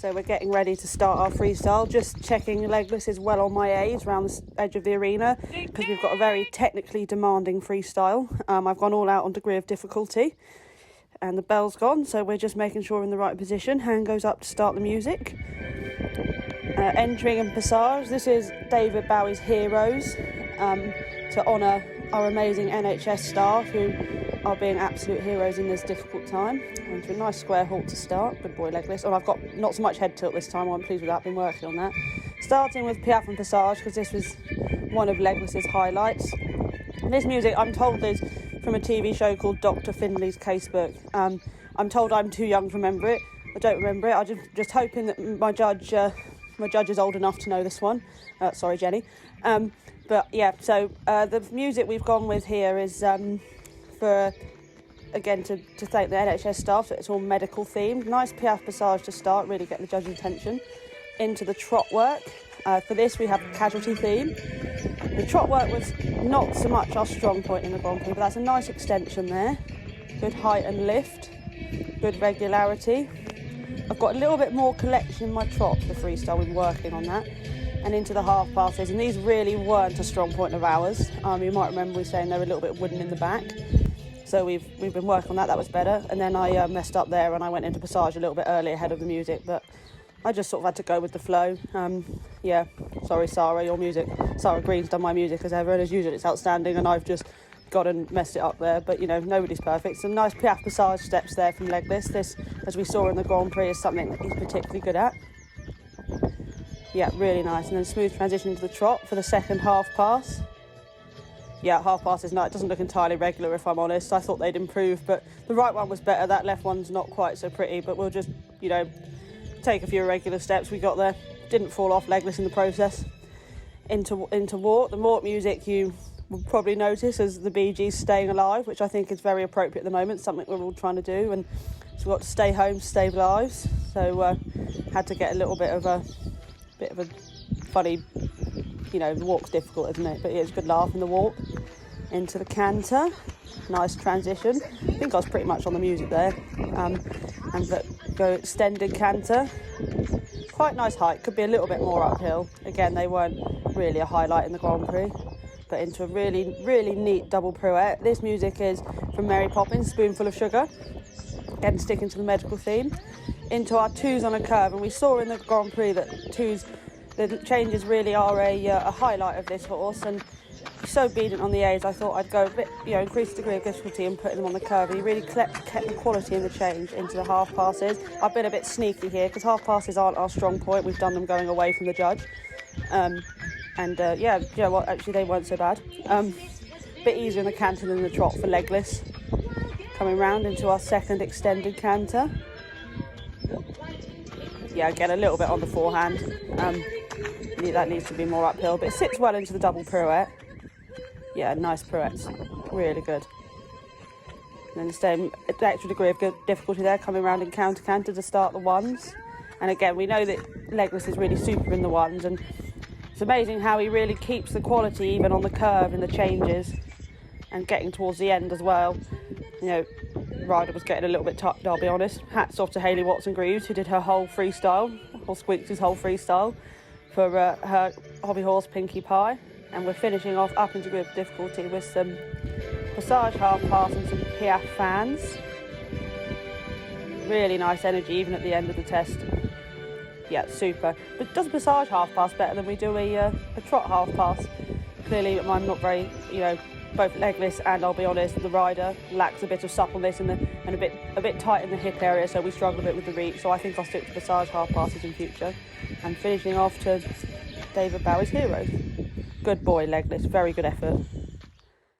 So we're getting ready to start our freestyle. Just checking legless is well on my A's around the edge of the arena because we've got a very technically demanding freestyle. I've gone all out on degree of difficulty and the bell's gone, so we're just making sure we're in the right position. Hand goes up to start the music. Entering and passage. This is David Bowie's Heroes to honour our amazing NHS staff who are being absolute heroes in this difficult time. And to a nice square halt to start. Good boy, legless. Oh, I've got not so much head tilt this time. I'm pleased with that. I've been working on that. Starting with Piaffe and Passage because this was one of Legless's highlights. And this music, I'm told, is from a TV show called Dr. Finlay's Casebook. I'm told I'm too young to remember it. I don't remember it. I'm just hoping that my judge is old enough to know this one. Sorry, Jennie. But yeah, so the music we've gone with here is for, again, to thank the NHS staff, so it's all medical themed. Nice Piaffe Passage to start, really get the judge's attention. Into the trot work. For this we have Casualty theme. The trot work was not so much our strong point in the Grand Prix, but that's a nice extension there. Good height and lift, good regularity. I've got a little bit more collection in my trot for the freestyle, we've been working on that. And into the half passes, and these really weren't a strong point of ours. You might remember we saying they were a little bit wooden in the back. So we've been working on that, that was better. And then I messed up there and I went into passage a little bit early ahead of the music, but I just sort of had to go with the flow. Yeah, sorry Sara, your music. Sara Green's done my music as ever, and as usual it's outstanding, and I've just got and messed it up there, but you know, nobody's perfect. Some nice Piaffe Passage steps there from Legless. This, as we saw in the Grand Prix, is something that he's particularly good at. Yeah, really nice. And then smooth transition into the trot for the second half pass. Yeah, half pass is not, it doesn't look entirely regular if I'm honest. I thought they'd improve, but the right one was better. That left one's not quite so pretty, but we'll just, you know, take a few irregular steps. We got there, didn't fall off legless in the process. Into walk. The walk music you will probably notice as the Bee Gees Staying Alive, which I think is very appropriate at the moment, something we're all trying to do, and so we've got to stay home to save lives. So had to get a little bit of a funny, you know, the walk's difficult, isn't it? But yeah, it's a good laugh in the walk. Into the canter, nice transition. I think I was pretty much on the music there. And go extended canter. Quite nice height, could be a little bit more uphill. Again, they weren't really a highlight in the Grand Prix. But into a really, really neat double pirouette. This music is from Mary Poppins, Spoonful of Sugar. Again, sticking to the medical theme. Into our twos on a curve, and we saw in the Grand Prix that twos, the changes really are a highlight of this horse, and so obedient on the A's, I thought I'd go a bit, you know, increase the degree of difficulty and putting them on the curve. He really kept the quality in the change into the half passes. I've been a bit sneaky here because half passes aren't our strong point. We've done them going away from the judge, yeah, you know what? Actually, they weren't so bad. Bit easier in the canter than the trot for legless. Coming round into our second extended canter. Yeah, again, a little bit on the forehand. That needs to be more uphill, but it sits well into the double pirouette. Yeah, nice pirouettes, really good. And then the same extra degree of good difficulty there, coming around in counter canter to start the ones. And again, we know that Legless is really super in the ones, and it's amazing how he really keeps the quality even on the curve in the changes and getting towards the end as well. You know, rider was getting a little bit tired, I'll be honest. Hats off to Hayley Watson-Greaves, who did her whole freestyle, or Squeaks' whole freestyle, for her hobby horse Pinkie Pie. And we're finishing off up in degree of difficulty with some Passage half pass and some Piaffe fans. Really nice energy even at the end of the test. Yeah, super. But does Passage half pass better than we do a trot half pass? Clearly I'm not very, you know, both legless and, I'll be honest, the rider lacks a bit of suppleness and a bit tight in the hip area, so we struggle a bit with the reach. So I think I'll stick to Passage half passes in future. And finishing off to David Bowie's Heroes. Good boy, legless, very good effort.